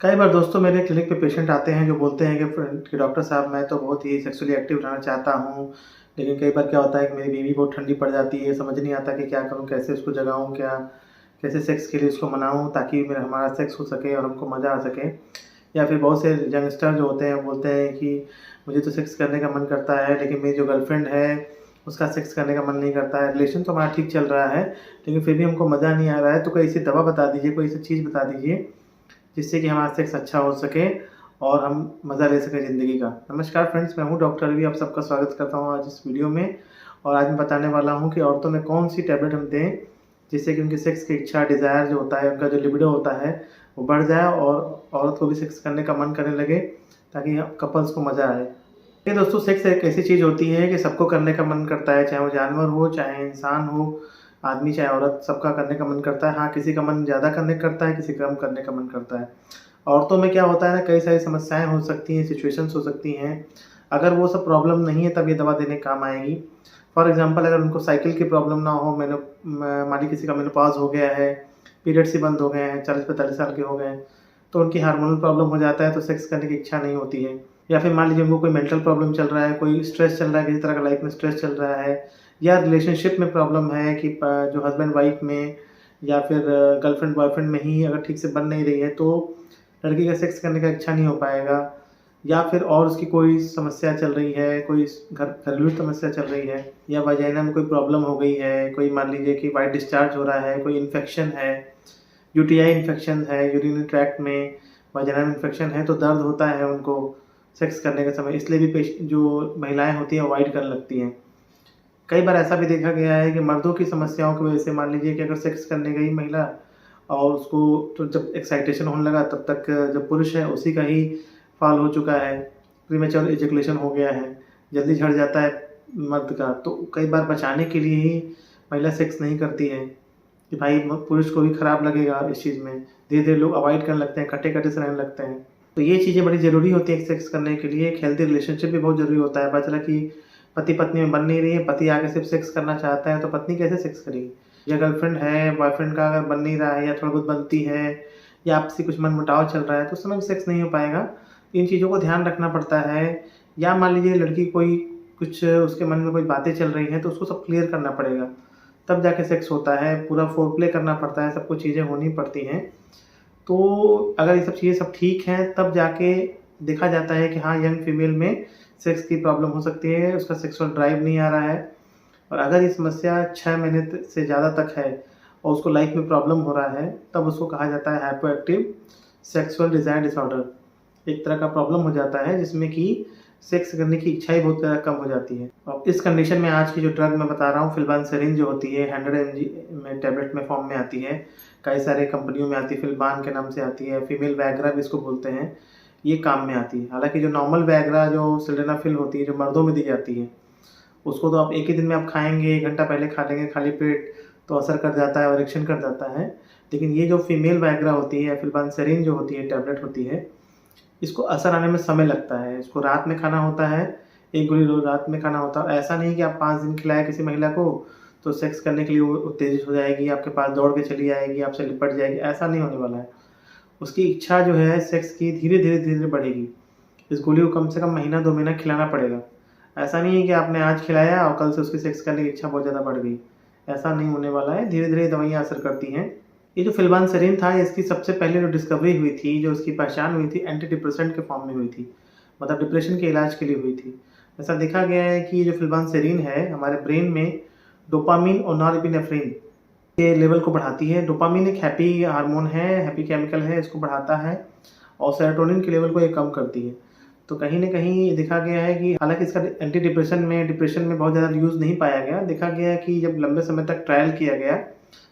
कई बार दोस्तों मेरे क्लिनिक पे पेशेंट आते हैं जो बोलते हैं कि डॉक्टर साहब मैं तो बहुत ही सेक्सुअली एक्टिव रहना चाहता हूँ, लेकिन कई बार क्या होता है कि मेरी बीवी बहुत ठंडी पड़ जाती है, समझ नहीं आता कि क्या करूँ, कैसे उसको जगाऊँ, कैसे सेक्स के लिए उसको मनाऊँ ताकि मेरा हमारा सेक्स हो सके और हमको मज़ा आ सके। या फिर बहुत से यंगस्टर जो होते हैं वो बोलते हैं कि मुझे तो सेक्स करने का मन करता है, लेकिन मेरी जो गर्लफ्रेंड है उसका सेक्स करने का मन नहीं करता है। रिलेशन तो हमारा ठीक चल रहा है, लेकिन फिर भी हमको मज़ा नहीं आ रहा है। तो कोई ऐसी दवा बता दीजिए, कोई ऐसी चीज़ बता दीजिए जिससे कि हमारा सेक्स अच्छा हो सके और हम मज़ा ले सकें ज़िंदगी का। नमस्कार फ्रेंड्स, मैं हूँ डॉक्टर रवि, आप सबका स्वागत करता हूँ आज इस वीडियो में। और आज मैं बताने वाला हूँ कि औरतों में कौन-सी टैबलेट हम दें, जिससे कि उनकी सेक्स की इच्छा, डिज़ायर जो होता है, उनका जो लिबिडो होता है, वो बढ़ जाए और औरत को भी सेक्स करने का मन करने लगे, ताकि कपल्स को मज़ा आए। ये दोस्तों, सेक्स एक ऐसी चीज़ होती है कि सबको करने का मन करता है, चाहे वो जानवर हो, चाहे इंसान हो, आदमी चाहे औरत, सबका करने का मन करता है। हाँ, किसी का मन ज़्यादा करने का करता है, किसी का कम करने का मन करता है। औरतों में क्या होता है ना, कई सारी समस्याएँ हो सकती हैं, सिचुएशंस हो सकती हैं। अगर वो सब प्रॉब्लम नहीं है तब ये दवा देने काम आएगी। फॉर एग्ज़ाम्पल, अगर उनको साइकिल की प्रॉब्लम ना हो, मान लीजिए किसी का मेनोपॉज़ हो गया है, पीरियड्स ही बंद हो गए हैं, 40-45 साल के हो गए हैं, तो उनकी हार्मोनल प्रॉब्लम हो जाता है, तो सेक्स करने की इच्छा नहीं होती है। या फिर मान लीजिए उनको कोई मेंटल प्रॉब्लम चल रहा है, कोई स्ट्रेस चल रहा है, किसी तरह का लाइफ़ में स्ट्रेस चल रहा है, या रिलेशनशिप में प्रॉब्लम है कि जो हस्बैंड वाइफ में या फिर गर्लफ्रेंड बॉयफ्रेंड में ही अगर ठीक से बन नहीं रही है, तो लड़की का सेक्स करने का इच्छा नहीं हो पाएगा। या फिर और उसकी कोई समस्या चल रही है, कोई घरेलू समस्या चल रही है, या वाजाइना में कोई प्रॉब्लम हो गई है, कोई मान लीजिए कि व्हाइट डिस्चार्ज हो रहा है, कोई इन्फेक्शन है, यूटीआई इन्फेक्शन है, यूरिनरी ट्रैक्ट में वाजाइनल इन्फेक्शन है, तो दर्द होता है उनको सेक्स करने के समय, इसलिए भी जो महिलाएँ होती हैं अवॉइड करने लगती हैं। कई बार ऐसा भी देखा गया है कि मर्दों की समस्याओं की वजह से, मान लीजिए कि अगर सेक्स करने गई महिला और उसको तो जब एक्साइटेशन होने लगा, तब तक जो पुरुष है उसी का ही फ़ॉल हो चुका है, प्रीमेच्योर इजैकुलेशन हो गया है, जल्दी झड़ जाता है मर्द का, तो कई बार बचाने के लिए ही महिला सेक्स नहीं करती है कि भाई पुरुष को भी खराब लगेगा इस चीज़ में। धीरे-धीरे लोग अवॉइड करने लगते हैं, कटे-कटे से रहने लगते हैं। तो ये चीज़ें बड़ी ज़रूरी होती हैं सेक्स करने के लिए। एक हेल्दी रिलेशनशिप भी बहुत ज़रूरी होता है। पता चला कि पति-पत्नी में बन नहीं रही है, पति आके सिर्फ़ सेक्स करना चाहता है, तो पत्नी कैसे सेक्स करेगी? या गर्लफ्रेंड है, बॉयफ्रेंड का अगर बन नहीं रहा है या थोड़ा बहुत बनती है, या आपसी कुछ मनमुटाव चल रहा है, तो उस समय भी सेक्स नहीं हो पाएगा। इन चीज़ों को ध्यान रखना पड़ता है। या मान लीजिए लड़की कोई कुछ उसके मन में कोई बातें चल रही हैं, तो उसको सब क्लियर करना पड़ेगा, तब जाके सेक्स होता है। पूरा फोरप्ले करना पड़ता है, सब कुछ चीज़ें होनी पड़ती हैं। तो अगर ये सब चीज़ें सब ठीक हैं, तब जाके देखा जाता है कि हाँ, यंग फीमेल में सेक्स की प्रॉब्लम हो सकती है, उसका सेक्सुअल ड्राइव नहीं आ रहा है। और अगर ये समस्या 6 महीने से ज़्यादा तक है और उसको लाइफ में प्रॉब्लम हो रहा है, तब उसको कहा जाता है hypo active sexual desire disorder. एक तरह का प्रॉब्लम हो जाता है जिसमें कि सेक्स करने की इच्छा ही बहुत ज़्यादा कम हो जाती है। और इस कंडीशन में आज की जो ड्रग मैं बता रहा हूँ, फिल्बानसेरिन जो होती है, 100 mg में टैबलेट में फॉर्म में आती है, कई सारे कंपनियों में आती है, फिल्बान के नाम से आती है, फीमेल वैग्रा भी इसको बोलते हैं, ये काम में आती है। हालाँकि जो नॉर्मल वैग्रा जो सिल्डेनाफिल होती है, जो मर्दों में दी जाती है, उसको तो आप एक ही दिन में आप खाएँगे, 1 घंटा पहले खा लेंगे खाली पेट, तो असर कर जाता है और इरेक्शन कर जाता है। लेकिन ये जो फीमेल वैग्रा होती है, फिल्बानसेरिन जो होती है, टैबलेट होती है, इसको असर आने में समय लगता है। इसको रात में खाना होता है, 1 गोली रोज़ रात में खाना होता है। ऐसा नहीं कि आप 5 दिन खिलाएँ किसी महिला को, तो सेक्स करने के लिए वो उत्तेजित हो जाएगी, आपके पास दौड़ के चली आएगी, आपसे लिपट जाएगी, ऐसा नहीं होने वाला है। उसकी इच्छा जो है सेक्स की धीरे-धीरे बढ़ेगी। इस गोली को कम से कम महीना 2 महीना खिलाना पड़ेगा। ऐसा नहीं है कि आपने आज खिलाया और कल से उसकी सेक्स करने की इच्छा बहुत ज़्यादा बढ़ गई। ऐसा नहीं होने वाला है, धीरे-धीरे दवाइयाँ असर करती हैं। ये जो फिल्बानसेरिन था, इसकी सबसे पहले जो डिस्कवरी हुई थी, जो इसकी पहचान हुई थी, एंटी डिप्रेसेंट के फॉर्म में हुई थी। मतलब डिप्रेशन के इलाज के लिए हुई थी। ऐसा देखा गया है कि ये जो फिल्बानसेरिन है, हमारे ब्रेन में डोपामाइन और नॉरएपिनेफ्रिन के लेवल को बढ़ाती है। डोपामाइन एक हैप्पी हार्मोन है, हैप्पी केमिकल है, इसको बढ़ाता है, और सेरोटोनिन के लेवल को ये कम करती है। तो कहीं न कहीं देखा गया है कि हालाँकि इसका एंटी डिप्रेशन में बहुत ज़्यादा यूज़ नहीं पाया गया। देखा गया है कि जब लंबे समय तक ट्रायल किया गया,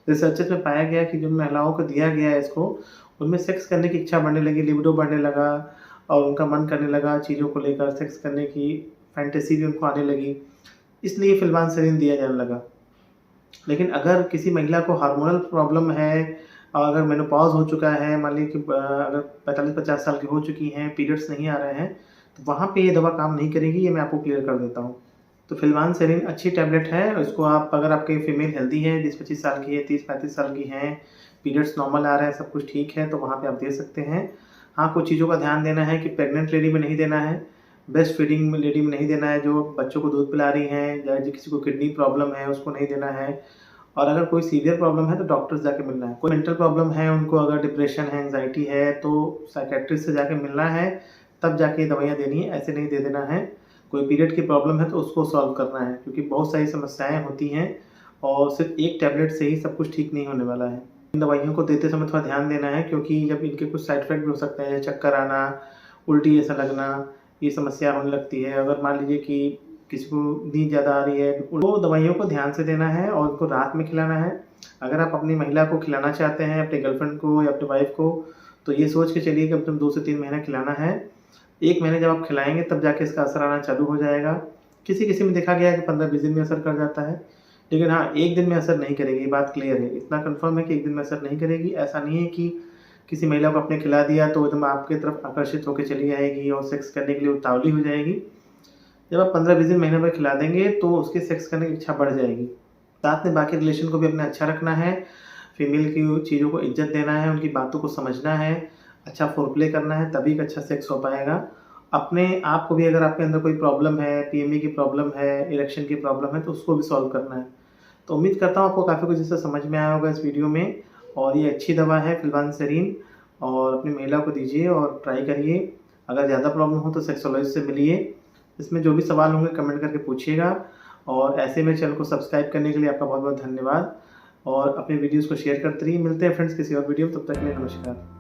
रिसर्चेस में पाया गया कि जो महिलाओं को दिया गया है इसको, उनमें सेक्स करने की इच्छा बढ़ने लगी, लिबिडो बढ़ने लगा, और उनका मन करने लगा चीज़ों को लेकर, सेक्स करने की फैंटेसी भी उनको आने लगी। इसलिए फिल्बानसेरिन दिया जाने लगा। लेकिन अगर किसी महिला को हार्मोनल प्रॉब्लम है, और अगर मेनोपॉज़ हो चुका है, मान लीजिए कि अगर 45-50 साल की हो चुकी हैं, पीरियड्स नहीं आ रहे हैं, तो वहाँ पे ये दवा काम नहीं करेगी, ये मैं आपको क्लियर कर देता हूँ। तो फिल्बानसेरिन अच्छी टैबलेट है, इसको आप, अगर आपकी फीमेल हेल्दी है, 20-25 साल की है, 30-35 साल की हैं, पीरियड्स नॉर्मल आ रहे हैं, सब कुछ ठीक है, तो वहाँ पे आप दे सकते हैं। हाँ, कुछ चीज़ों का ध्यान देना है कि प्रेग्नेंट लेडी में नहीं देना है, ब्रेस्ट फीडिंग में लेडी में नहीं देना है, जो बच्चों को दूध पिला रही हैं या जो किसी को किडनी प्रॉब्लम है उसको नहीं देना है। और अगर कोई सीवियर प्रॉब्लम है तो डॉक्टर से जाके मिलना है। कोई मेंटल प्रॉब्लम है, उनको अगर डिप्रेशन है, एंग्जायटी है तो साइकियाट्रिस्ट से जाके मिलना है, तब जाके दवाइयाँ देनी है, ऐसे नहीं दे देना है। कोई पीरियड की प्रॉब्लम है तो उसको सॉल्व करना है, क्योंकि बहुत सारी समस्याएँ होती हैं और सिर्फ़ एक टैबलेट से ही सब कुछ ठीक नहीं होने वाला है। इन दवाइयों को देते समय थोड़ा ध्यान देना है, क्योंकि जब इनके कुछ साइड इफ़ेक्ट भी हो सकते हैं, चक्कर आना, उल्टी जैसा लगना, ये समस्या होने लगती है। अगर मान लीजिए कि किसी को नींद ज़्यादा आ रही है, तो दवाइयों को ध्यान से देना है और उनको रात में खिलाना है। अगर आप अपनी महिला को खिलाना चाहते हैं, अपनी गर्लफ्रेंड को या अपनी वाइफ़ को, तो ये सोच के चलिए कि कम से कम 2 से 3 महीना खिलाना है। 1 महीने जब आप खिलाएँगे तब जाके इसका असर आना चालू हो जाएगा। किसी-किसी में देखा गया है कि 15-20 दिन में असर कर जाता है। लेकिन हाँ, 1 दिन में असर नहीं करेगी, ये बात क्लियर है। इतना कन्फर्म है कि 1 दिन में असर नहीं करेगी। ऐसा नहीं है कि किसी महिला को आपने खिला दिया तो एकदम आपकी तरफ आकर्षित होके चली आएगी और सेक्स करने के लिए उतावली हो जाएगी। जब आप 15-20 दिन महीने भर खिला देंगे तो उसकी सेक्स करने की इच्छा बढ़ जाएगी। साथ में बाकी रिलेशन को भी अपना अच्छा रखना है, फीमेल की चीज़ों को इज़्ज़त देना है, उनकी बातों को समझना है, अच्छा फ़ोरप्ले करना है, तभी एक अच्छा सेक्स हो पाएगा। अपने आप को भी अगर आपके अंदर कोई प्रॉब्लम है, पीएमए की प्रॉब्लम है, इरेक्शन की प्रॉब्लम है, तो उसको भी सॉल्व करना है। तो उम्मीद करता हूँ आपको काफ़ी कुछ इससे समझ में आया होगा इस वीडियो में। और ये अच्छी दवा है फ्लुवानसेरिन, और अपनी महिला को दीजिए और ट्राई करिए। अगर ज़्यादा प्रॉब्लम हो तो सेक्सोलॉजिस्ट से मिलिए। इसमें जो भी सवाल होंगे कमेंट करके पूछिएगा, और ऐसे मेरे चैनल को सब्सक्राइब करने के लिए आपका बहुत-बहुत धन्यवाद। और अपने वीडियोज़ को शेयर करते रहिए। मिलते हैं फ्रेंड्स किसी और वीडियो में, तब तक के लिए नमस्कार।